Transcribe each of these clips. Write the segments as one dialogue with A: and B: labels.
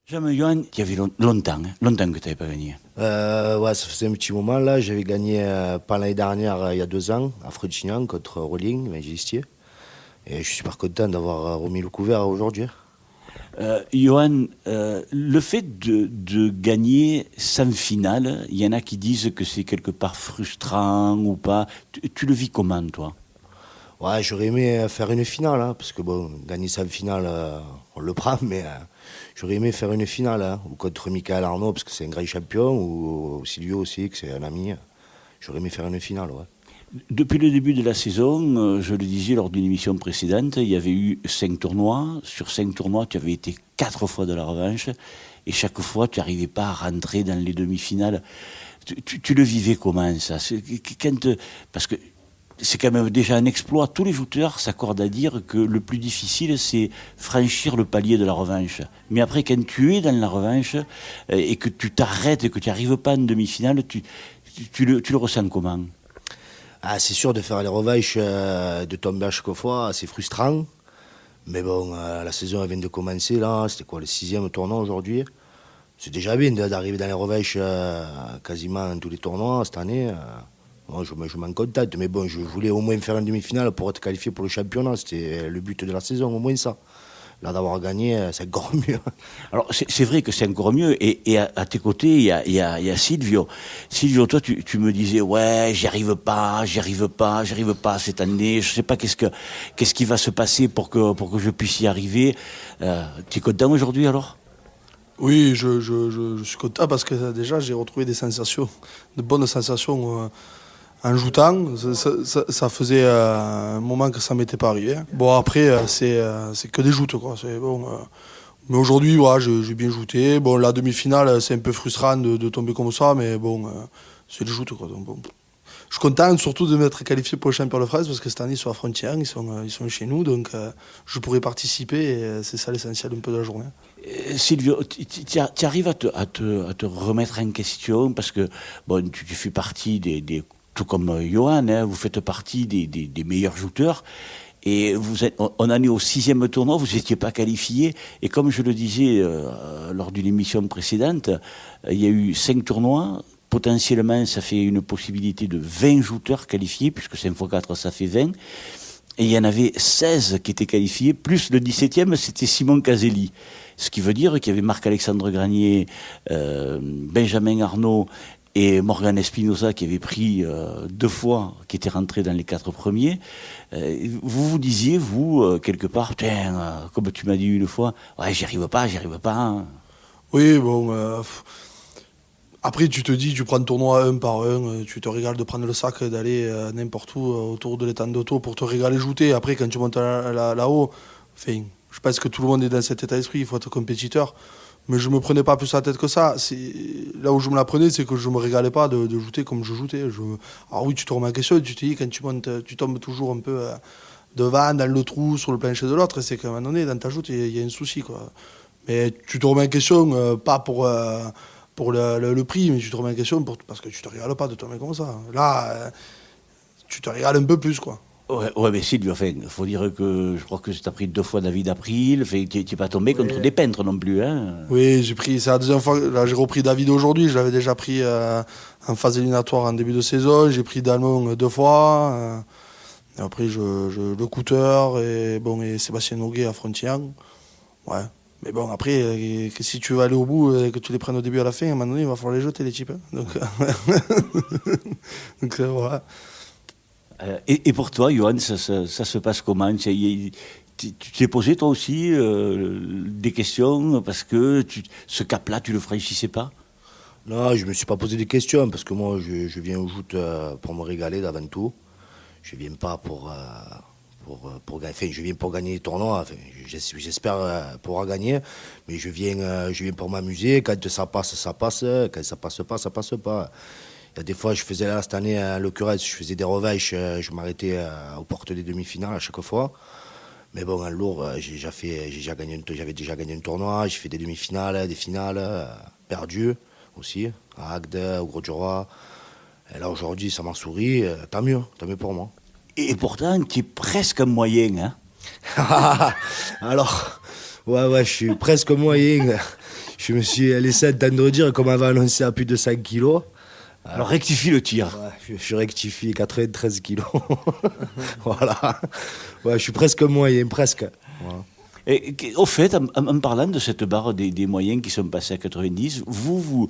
A: Jamais Johan, il y avait longtemps que tu n'avais pas gagné.
B: Ouais, ça faisait un petit moment là. J'avais gagné pas l'année dernière, il y a 2 ans, à Fredchignan contre Rolling, Gistier. Et je suis super content d'avoir remis le couvert aujourd'hui.
A: Johan, le fait de gagner sans finale, il y en a qui disent que c'est quelque part frustrant ou pas. Tu le vis comment, toi?
B: Ouais, j'aurais aimé faire une finale, hein, parce que bon, gagner sans finale, on le prend, mais j'aurais aimé faire une finale, hein, ou contre Michael Arnaud, parce que c'est un grand champion, ou Silvio aussi, que c'est un ami. J'aurais aimé faire une finale, ouais.
A: Depuis le début de la saison, je le disais lors d'une émission précédente, il y avait eu 5 tournois. Sur 5 tournois, tu avais été 4 fois de la revanche. Et chaque fois, tu n'arrivais pas à rentrer dans les demi-finales. Tu le vivais comment, ça? Parce que c'est quand même déjà un exploit. Tous les joueurs s'accordent à dire que le plus difficile, c'est franchir le palier de la revanche. Mais après, quand tu es dans la revanche et que tu t'arrêtes et que tu n'arrives pas en demi-finale, tu le ressens comment?
B: Ah, c'est sûr de faire les revanches, de tomber à chaque fois, c'est frustrant. Mais bon, la saison elle vient de commencer là, c'était quoi le 6e tournoi aujourd'hui? C'est déjà bien d'arriver dans les revanches quasiment dans tous les tournois cette année. Moi je m'en contente, mais bon, je voulais au moins faire une demi-finale pour être qualifié pour le championnat, c'était le but de la saison, au moins ça. Là d'avoir gagné, c'est encore mieux.
A: Alors, c'est vrai que c'est encore mieux. Et à tes côtés, il y a Silvio. Silvio, toi, tu me disais, ouais, j'y arrive pas cette année. Je sais pas qu'est-ce qui va se passer pour que je puisse y arriver. Tu es content aujourd'hui, alors?
C: Oui, je suis content parce que déjà j'ai retrouvé des sensations, de bonnes sensations en jouant. Ça faisait un moment que ça m'était pas arrivé. Bon après c'est que des joutes quoi. C'est bon. Mais aujourd'hui voilà, j'ai bien joué. Bon la demi-finale c'est un peu frustrant de tomber comme ça, mais bon c'est des joutes quoi. Donc, bon. Je suis content surtout de m'être qualifié pour le championnat de France parce que cette année ils sont à Frontières, ils sont chez nous, donc je pourrais participer et c'est ça l'essentiel un peu de la journée.
A: Silvio, tu arrives à te remettre en question parce que bon, tu fais partie tout comme Johan, hein, vous faites partie des meilleurs joueurs. Et on en est au 6e tournoi, vous n'étiez pas qualifié. Et comme je le disais lors d'une émission précédente, il y a eu 5 tournois. Potentiellement, ça fait une possibilité de 20 joueurs qualifiés, puisque 5 x 4, ça fait 20. Et il y en avait 16 qui étaient qualifiés, plus le 17e, c'était Simon Caselli. Ce qui veut dire qu'il y avait Marc-Alexandre Granier, Benjamin Arnaud et Morgan Espinosa qui avaient pris 2 fois, qui étaient rentrés dans les 4 premiers. Vous vous disiez, vous, quelque part, tiens, comme tu m'as dit une fois, ouais, j'y arrive pas. Hein.
C: Oui, bon. Après, tu te dis, tu prends le tournoi un par un, tu te régales de prendre le sac, d'aller n'importe où autour de l'étang d'auto pour te régaler jouer. Après, quand tu montes là-haut, enfin, je pense que tout le monde est dans cet état d'esprit, il faut être compétiteur. Mais je me prenais pas plus la tête que ça. Là où je me la prenais, c'est que je me régalais pas de jouer comme je jouais. Alors oui, tu te remets en question, tu te dis, quand tu montes, tu tombes toujours un peu devant, dans le trou, sur le plancher de l'autre, et c'est qu'à un moment donné, dans ta joute, il y a un souci, quoi. Mais tu te remets en question, pas pour le prix, mais tu te remets en question parce que tu te régales pas de tomber comme ça. Là, tu te régales un peu plus, quoi.
A: Ouais, mais Sylvie, enfin, il faut dire que je crois que tu as pris 2 fois David April, tu n'es pas tombé contre des peintres non plus. Hein.
C: Oui, c'est la deuxième fois, là j'ai repris David aujourd'hui, je l'avais déjà pris en phase éliminatoire en début de saison, j'ai pris Dalmon 2 fois, et après le Couteur et Sébastien Noguet à Frontières. Ouais. Mais bon, après, que si tu veux aller au bout et que tu les prennes au début à la fin, à un moment donné, il va falloir les jeter, les types. Hein. Donc voilà.
A: Et pour toi, Johan, ça se passe comment? Tu t'es posé toi aussi des questions parce que ce cap-là, tu le franchissais pas?
B: Non, je me suis pas posé des questions parce que moi je viens au joute pour me régaler d'avant tout. Je viens pas pour gagner. Enfin, je viens pour gagner les tournois. Enfin, j'espère pouvoir gagner, mais je viens pour m'amuser. Quand ça passe, ça passe. Quand ça passe pas, ça passe pas. Il y a des fois, je faisais là cette année, en l'occurrence, je faisais des revanches, je m'arrêtais aux portes des demi-finales à chaque fois. Mais bon, en lourd, j'avais déjà gagné un tournoi, j'ai fait des demi-finales, des finales, perdues aussi, à Agde, au Gros-du-Roi. Et là, aujourd'hui, ça m'a souri, tant mieux pour moi.
A: Et pourtant, tu es presque un moyen. Hein.
B: Alors, ouais, je suis presque moyen. Je Je me suis laissé entendre dire qu'on m'avait annoncé à plus de 5 kilos.
A: Alors rectifie le tir.
B: Ouais, je rectifie 93 kilos. Voilà. Ouais, je suis presque moyen, presque. Voilà.
A: Et, au fait, en parlant de cette barre des moyens qui sont passés à 90, vous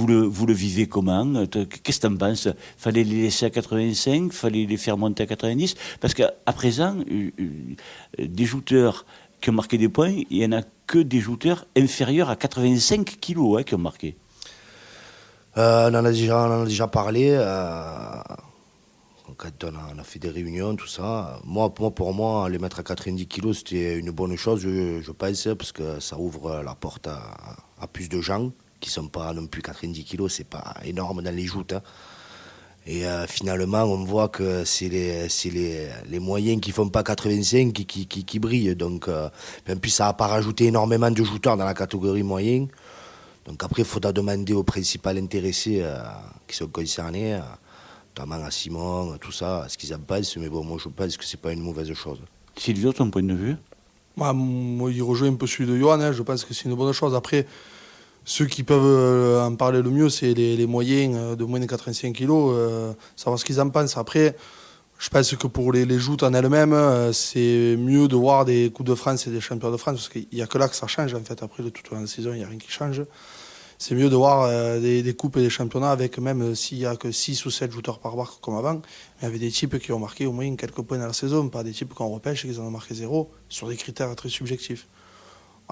A: le vivez comment? Qu'est-ce que tu en penses? Fallait les laisser à 85? Fallait les faire monter à 90? Parce qu'à présent, des shooters qui ont marqué des points, il n'y en a que des shooters inférieurs à 85 kilos qui ont marqué.
B: On en a déjà parlé. Quand on a fait des réunions, tout ça. Pour moi, les mettre à 90 kilos, c'était une bonne chose, je pense, parce que ça ouvre la porte à plus de gens qui ne sont pas non plus 90 kilos. C'est pas énorme dans les joutes. Hein. Et finalement, on voit que c'est les moyens qui ne font pas 85 qui brillent. Donc, en plus, ça n'a pas rajouté énormément de shooters dans la catégorie moyen. Donc après, il faudra demander aux principaux intéressés qui sont concernés, notamment à Simon, tout ça, ce qu'ils en pensent. Mais bon, moi, je pense que ce n'est pas une mauvaise chose.
A: Sylvio, ton point de vue?
C: Moi, il rejoint un peu celui de Johan. Hein. Je pense que c'est une bonne chose. Après, ceux qui peuvent en parler le mieux, c'est les moyens de moins de 85 kilos, savoir ce qu'ils en pensent. Après, je pense que pour les joutes en elles-mêmes, c'est mieux de voir des Coupes de France et des Championnats de France, parce qu'il n'y a que là que ça change. En fait, après, de toute la saison, il n'y a rien qui change. C'est mieux de voir des Coupes et des Championnats avec, même s'il n'y a que 6 ou 7 shooters par barre comme avant, mais avec des types qui ont marqué au moins quelques points dans la saison, pas des types qu'on repêche et qui en ont marqué 0, sur des critères très subjectifs.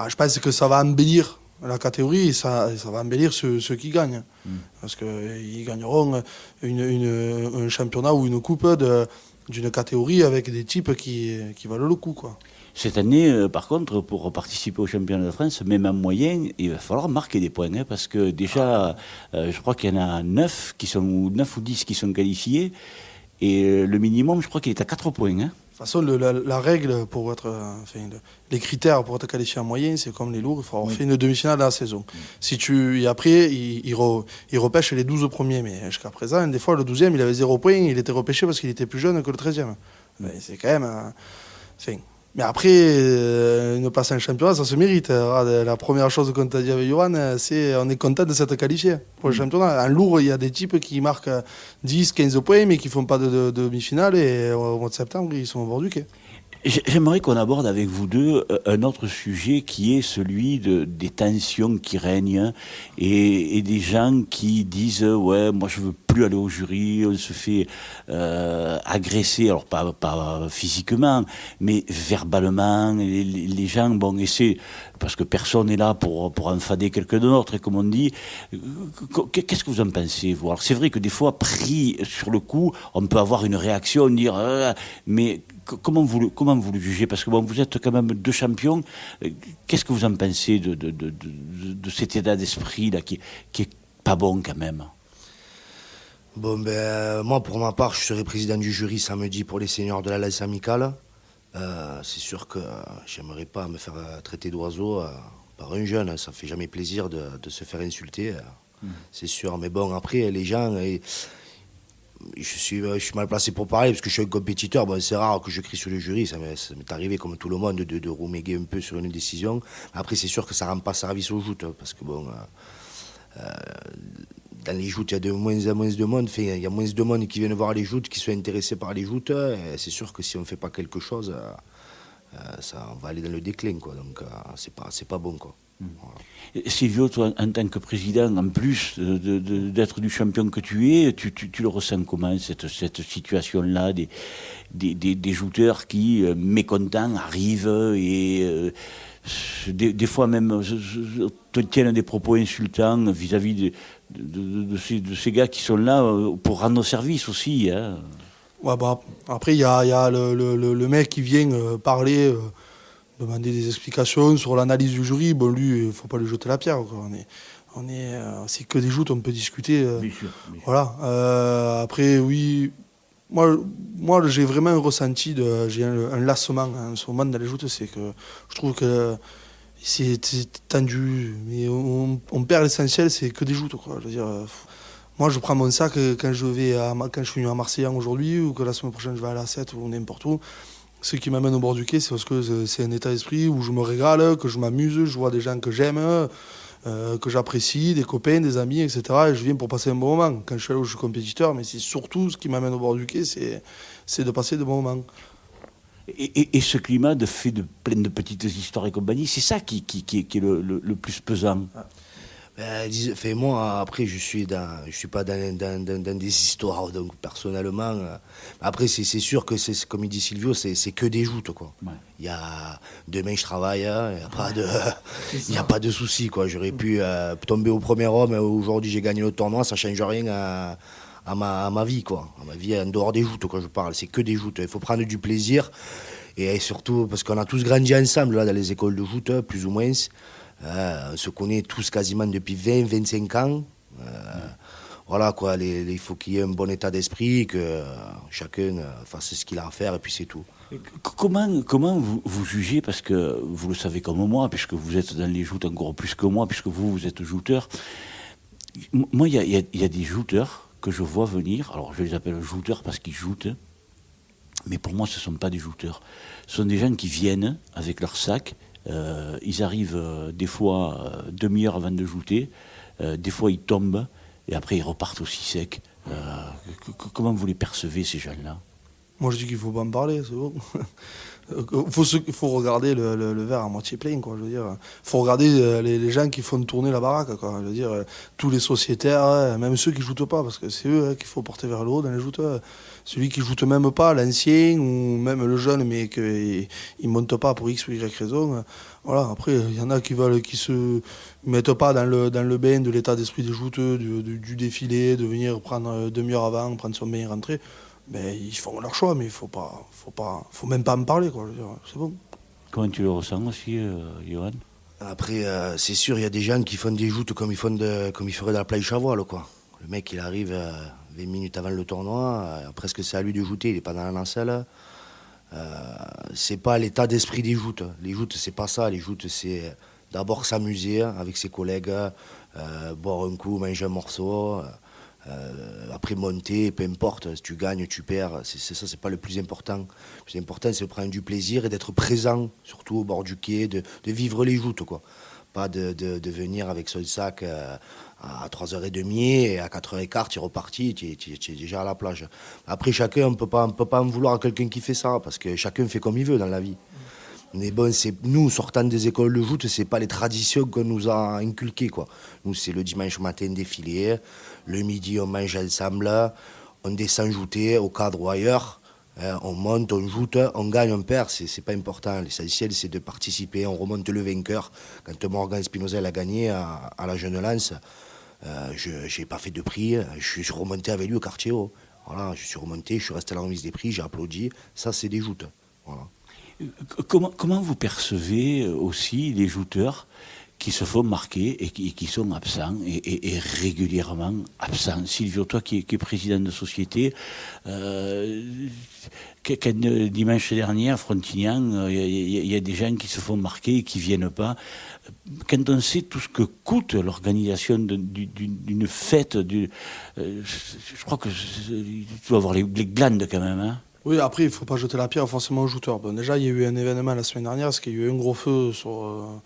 C: Je pense que ça va embellir la catégorie, et ça va embellir ceux qui gagnent. Parce qu'ils gagneront un championnat ou une coupe d'une catégorie avec des types qui valent le coup, quoi.
A: Cette année, par contre, pour participer au championnat de France, même en moyen, il va falloir marquer des points. Parce que déjà, je crois qu'il y en a 9 ou 10 qui sont qualifiés. Et le minimum, je crois qu'il est à 4 points.
C: De toute façon, la règle pour être, les critères pour être qualifié en moyenne, c'est comme les lourds, il faut avoir fait une demi-finale dans la saison. Et après, il repêche les 12 premiers. Mais jusqu'à présent, des fois, le 12e, il avait 0 points, il était repêché parce qu'il était plus jeune que le 13e. C'est quand même... Mais après, une place en championnat, ça se mérite. La première chose qu'on t'a dit avec Johan, c'est on est content de s'être qualifié pour le championnat. En lourd, il y a des types qui marquent 10, 15 points, mais qui ne font pas de demi-finale. Et au mois de septembre, ils sont au bord du quai.
A: J'aimerais qu'on aborde avec vous deux un autre sujet qui est celui des tensions qui règnent et des gens qui disent ouais, moi je veux plus aller au jury, on se fait agresser, alors pas physiquement, mais verbalement. Les gens, bon, essaient, parce que personne n'est là pour enfader quelqu'un d'autre, et comme on dit, qu'est-ce que vous en pensez, vous? Alors c'est vrai que des fois, pris sur le coup, on peut avoir une réaction, dire mais comment vous le jugez? Parce que bon, vous êtes quand même 2 champions. Qu'est-ce que vous en pensez de cet état d'esprit-là qui est pas bon quand même?
B: Bon, moi, pour ma part, je serai président du jury samedi pour les seniors de la lance amicale. C'est sûr que j'aimerais pas me faire traiter d'oiseau par un jeune. Ça fait jamais plaisir de se faire insulter, c'est sûr. Mais bon, après, les gens... Je suis mal placé pour parler parce que je suis un compétiteur. Bon, c'est rare que je crie sur le jury. Ça m'est arrivé, comme tout le monde, de reméguer un peu sur une décision. Après, c'est sûr que ça ne rend pas service aux joutes. Parce que, bon, dans les joutes, il y a de moins en moins de monde. Enfin, il y a moins de monde qui viennent voir les joutes, qui sont intéressés par les joutes. Et c'est sûr que si on ne fait pas quelque chose, on va aller dans le déclin, quoi. Donc, c'est pas bon, quoi.
A: Voilà. Sylvio, toi, en tant que président, en plus d'être du champion que tu es, tu le ressens comment, cette situation-là, des jouteurs qui, mécontents, arrivent et des fois même te tiennent des propos insultants vis-à-vis de ces gars qui sont là pour rendre service aussi, hein.
C: Ouais, après, il y a le mec qui vient parler... demander des explications sur l'analyse du jury. Bon, lui, il ne faut pas lui jeter la pierre, quoi. C'est que des joutes, on peut discuter.
A: Bien sûr.
C: Voilà. Après, oui, moi j'ai vraiment un ressenti, j'ai un lassement en ce moment dans les joutes, c'est que je trouve que c'est tendu, mais on perd l'essentiel, c'est que des joutes, quoi. Je veux dire, moi, je prends mon sac quand je suis venu à Marseillan aujourd'hui, ou que la semaine prochaine je vais à la 7 ou n'importe où. Ce qui m'amène au bord du quai, c'est parce que c'est un état d'esprit où je me régale, que je m'amuse, je vois des gens que j'aime, que j'apprécie, des copains, des amis, etc. Et je viens pour passer un bon moment. Quand je suis là où je suis compétiteur, mais c'est surtout ce qui m'amène au bord du quai, c'est de passer de bons moments.
A: Et ce climat de fait de plein de petites histoires et compagnie, c'est ça qui est le plus pesant.
B: Moi, après, je suis pas dans des histoires, donc personnellement. Après, c'est sûr que c'est comme il dit Silvio, c'est que des joutes, quoi.
A: Ouais.
B: Il y a demain je travaille, il n'y a pas de souci, quoi. J'aurais pu tomber au premier homme. Aujourd'hui, j'ai gagné le tournoi, ça change rien à ma vie, quoi. À ma vie en dehors des joutes, quoi. Je parle, c'est que des joutes. Il faut prendre du plaisir et surtout parce qu'on a tous grandi ensemble là dans les écoles de joute, plus ou moins. On se connaît tous quasiment depuis 20-25 ans. Voilà quoi, il faut qu'il y ait un bon état d'esprit, que chacun fasse ce qu'il a à faire et puis c'est tout.
A: Comment vous jugez, parce que vous le savez comme moi, puisque vous êtes dans les joutes encore plus que moi, puisque vous êtes jouteur. Moi, il y a des jouteurs que je vois venir, alors je les appelle jouteurs parce qu'ils jouent, mais pour moi ce ne sont pas des jouteurs. Ce sont des gens qui viennent avec leur sac. Ils arrivent des fois demi-heure avant de jouter, des fois ils tombent et après ils repartent aussi secs. Comment vous les percevez, ces gens-là?
C: Moi je dis qu'il faut pas en parler, c'est bon. Il faut regarder le verre à moitié plein, quoi. Je veux dire, faut regarder les gens qui font tourner la baraque, quoi. Je veux dire, tous les sociétaires, même ceux qui jouent pas, parce que c'est eux qu'il faut porter vers le haut dans les joutes. Celui qui joue même pas, l'ancien ou même le jeune, mais qu'il monte pas pour X ou Y raison. Voilà. Après, il y en a qui se mettent pas dans le bain de l'état d'esprit des jouteux, du défilé, de venir prendre demi-heure avant, prendre son bain et rentrer. Mais ils font leur choix, mais il faut même pas me parler, quoi. Je veux dire, c'est bon.
A: Comment tu le ressens aussi, Johan?
B: Après, c'est sûr, il y a des gens qui font des joutes comme ils feraient dans la plage à voile, quoi. Le mec, il arrive 20 minutes avant le tournoi, presque c'est à lui de jouter, il n'est pas dans la nacelle. C'est pas l'état d'esprit des joutes. Les joutes, c'est pas ça. Les joutes, c'est d'abord s'amuser avec ses collègues, boire un coup, manger un morceau. Après monter, peu importe, si tu gagnes, tu perds, c'est ça, c'est pas le plus important. Le plus important, c'est de prendre du plaisir et d'être présent, surtout au bord du quai, de vivre les joutes, quoi. Pas de venir avec son sac à 3h30 et à 4h15, tu es reparti, tu es déjà à la plage. Après, chacun, on peut pas en vouloir à quelqu'un qui fait ça, parce que chacun fait comme il veut dans la vie. Mais bon, nous, sortant des écoles de joute, c'est pas les traditions qu'on nous a inculquées, quoi. Nous, c'est le dimanche matin défilé, le midi, on mange ensemble, on descend jouter au cadre ou ailleurs, on monte, on joute, on gagne, on perd, c'est pas important. L'essentiel, c'est de participer, on remonte le vainqueur. Quand Morgan Spinozzel a gagné à la Jeune Lance, je n'ai pas fait de prix, je suis remonté avec lui au quartier haut. Voilà, je suis remonté, je suis resté à la remise des prix, j'ai applaudi. Ça, c'est des joutes. Voilà.
A: Comment vous percevez aussi les jouteurs qui se font marquer et qui sont absents et régulièrement absents? Silvio, toi qui es président de société, dimanche dernier à Frontignan, il y a des gens qui se font marquer et qui ne viennent pas. Quand on sait tout ce que coûte l'organisation d'une fête, je crois que tu dois avoir les glandes quand même, hein.
C: Oui, après, il ne faut pas jeter la pierre forcément aux jouteurs. Bon, déjà, il y a eu un événement la semaine dernière, parce qu'il y a eu un gros feu sur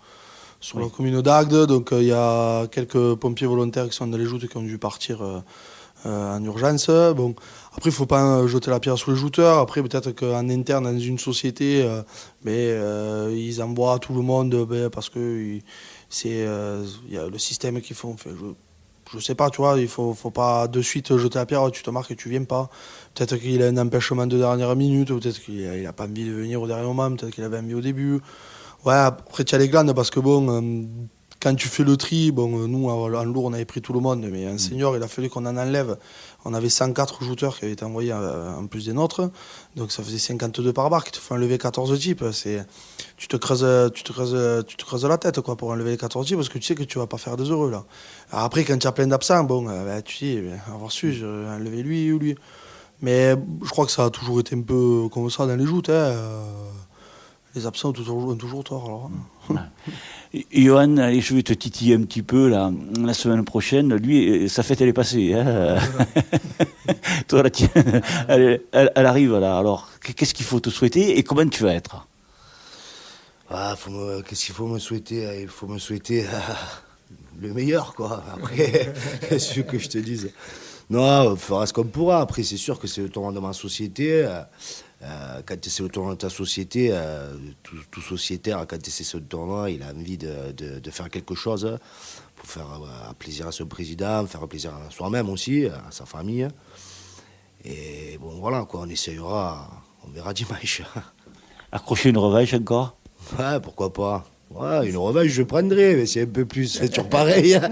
C: la commune d'Agde. Donc, il y a quelques pompiers volontaires qui sont dans les joutes qui ont dû partir en urgence. Bon, après, il ne faut pas jeter la pierre sur les jouteurs. Après, peut-être qu'en interne, dans une société, ils envoient tout le monde parce que il y a le système qu'ils font. Enfin, je sais pas, tu vois, il faut pas de suite jeter la pierre, tu te marques et tu viens pas. Peut-être qu'il a un empêchement de dernière minute, peut-être qu'il a pas envie de venir au dernier moment, peut-être qu'il avait envie au début. Ouais, après tu as les glandes parce que bon, quand tu fais le tri, bon, nous en lourd on avait pris tout le monde, mais en senior il a fallu qu'on en enlève. On avait 104 jouteurs qui avaient été envoyés en plus des nôtres, donc ça faisait 52 par barre qui te font enlever 14 types. Tu te creuses la tête quoi, pour enlever les 14 types parce que tu sais que tu vas pas faire des heureux là. Alors après quand tu as plein d'absents, bon, tu dis, avoir su, j'aurais enlevé lui ou lui. Mais je crois que ça a toujours été un peu comme ça dans les joutes. Les absents ont toujours tort. Alors.
A: Johan, allez, je vais te titiller un petit peu là. La semaine prochaine, lui, sa fête elle est passée. Hein. Toi, la tienne, elle arrive là. Alors, qu'est-ce qu'il faut te souhaiter et comment tu vas être?
B: Qu'est-ce qu'il faut me souhaiter? Il faut me souhaiter le meilleur, quoi. Après, c'est ce que je te dise. Non, on fera ce qu'on pourra. Après, c'est sûr que c'est le tournoi de ma société. Quand c'est le tournoi de ta société, tout sociétaire, quand c'est ce tournoi, il a envie de faire quelque chose pour faire plaisir à son président, faire plaisir à soi-même aussi, à sa famille. Et bon, voilà, quoi, on essayera, on verra dimanche.
A: Accrocher une revanche encore?
B: Ouais, pourquoi pas. Ouais, une revanche, je prendrai, mais c'est un peu plus, c'est toujours pareil. Hein.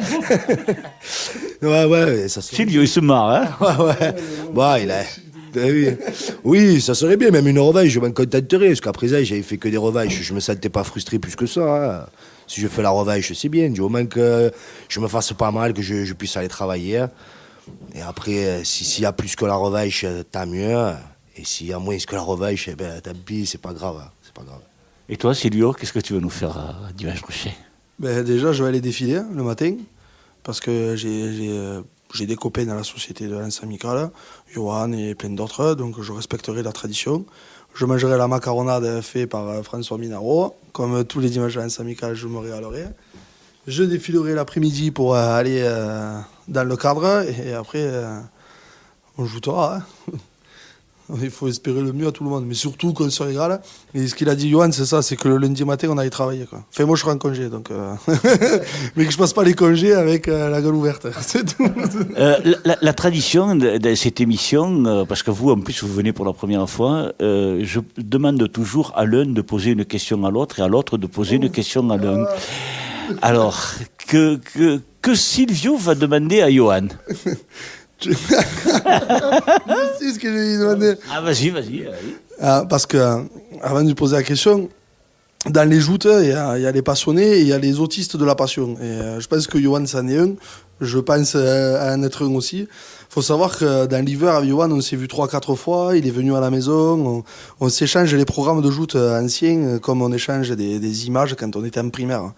B: Ouais, ça serait...
A: Silvio, il se marre, hein?
B: Ouais. Bon, il a... Oui, ça serait bien, même une revanche, je m'en contenterais, parce qu'après ça, j'avais fait que des revanches, je me sentais pas frustré plus que ça. Hein. Si je fais la revanche, c'est bien, du moment que je me fasse pas mal, que je puisse aller travailler. Et après, s'il y a plus que la revanche, tant mieux. Et s'il y a moins que la revanche, eh ben, tant pis, c'est pas grave. C'est pas grave.
A: Et toi, Silvio, qu'est-ce que tu vas nous faire dimanche prochain?
C: Ben, déjà, je vais aller défiler le matin, parce que j'ai des copains dans la société de Lens Amical, Johan et plein d'autres, donc je respecterai la tradition. Je mangerai la macaronade faite par François Minaro. Comme tous les dimanches de Lens Amical, je me régalerai. Je défilerai l'après-midi pour aller dans le cadre, et après, on joutera. Hein. Il faut espérer le mieux à tout le monde, mais surtout qu'on se régale. Et ce qu'il a dit Johan, c'est ça, c'est que le lundi matin, on aille travailler, quoi. Enfin, moi, je serai en congé, donc... mais que je passe pas les congés avec la gueule ouverte, c'est tout.
A: La tradition de cette émission, parce que vous, en plus, vous venez pour la première fois, je demande toujours à l'un de poser une question à l'autre et à l'autre de poser une question à l'un. Alors, que Silvio va demander à Johan?
C: Je sais ce que je lui ai demandé.
A: Ah, vas-y.
C: Parce que, avant de lui poser la question, dans les joutes, il y a les passionnés et il y a les autistes de la passion. Et je pense que Johan, c'en est un. Je pense à en être un aussi. Il faut savoir que dans l'hiver, avec Johan, on s'est vu 3-4 fois. Il est venu à la maison. On s'échange les programmes de joutes anciens, comme on échange des images quand on était en primaire.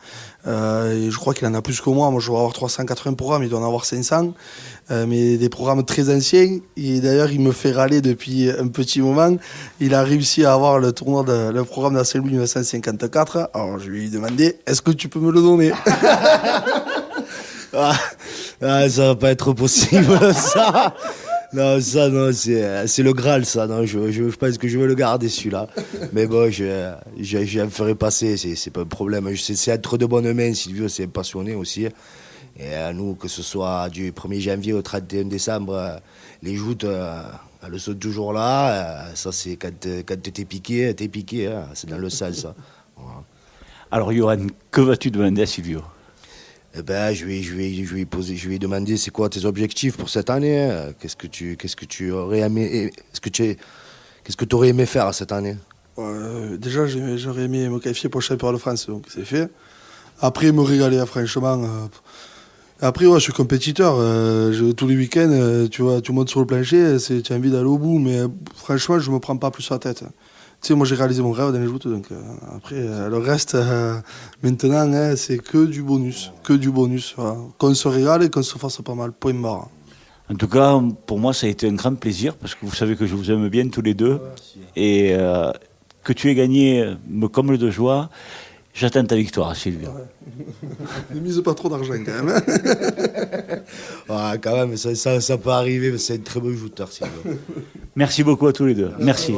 C: Et je crois qu'il en a plus que moi. Moi, je dois avoir 380 programmes. Il doit en avoir 500. Mais des programmes très anciens. Et d'ailleurs, il me fait râler depuis un petit moment. Il a réussi à avoir le programme de la Saint-Louis 1954. Alors, je lui ai demandé, est-ce que tu peux me le donner?
B: Ça va pas être possible, ça. Non, ça, non, c'est le Graal, ça. Non, je pense que je vais le garder, celui-là. Mais bon, je me ferai passer, c'est pas un problème. C'est être de bonnes mains, Silvio, c'est passionné aussi. Et à nous, que ce soit du 1er janvier au 31 décembre, les joutes, elles sont toujours là. Ça, c'est quand t'es piqué, hein. C'est dans le sang, ça. Voilà.
A: Alors, Johan, que vas-tu demander à Silvio?
B: Eh ben, je lui ai demandé c'est quoi tes objectifs pour cette année. Qu'est-ce que tu aurais aimé, qu'est-ce que tu aurais aimé faire cette année?
C: Déjà, j'aurais aimé me qualifier pour le championnat de France, donc c'est fait. Après, me régaler, franchement. Après, ouais, je suis compétiteur. Tous les week-ends, tu montes sur le plancher, tu as envie d'aller au bout, mais franchement, je me prends pas plus la tête. Tu sais, moi, j'ai réalisé mon rêve dans les joutes, donc après, le reste, maintenant, c'est que du bonus. Voilà. Qu'on se régale et qu'on se fasse pas mal, point barre.
A: En tout cas, pour moi, ça a été un grand plaisir, parce que vous savez que je vous aime bien tous les deux. Et que tu aies gagné me comble de joie. J'attends ta victoire, Silvio.
C: Ouais. Ne mise pas trop d'argent, quand même.
B: Ouais, quand même, ça peut arriver, mais c'est un très bon joueur, Silvio.
A: Merci beaucoup à tous les deux. Merci.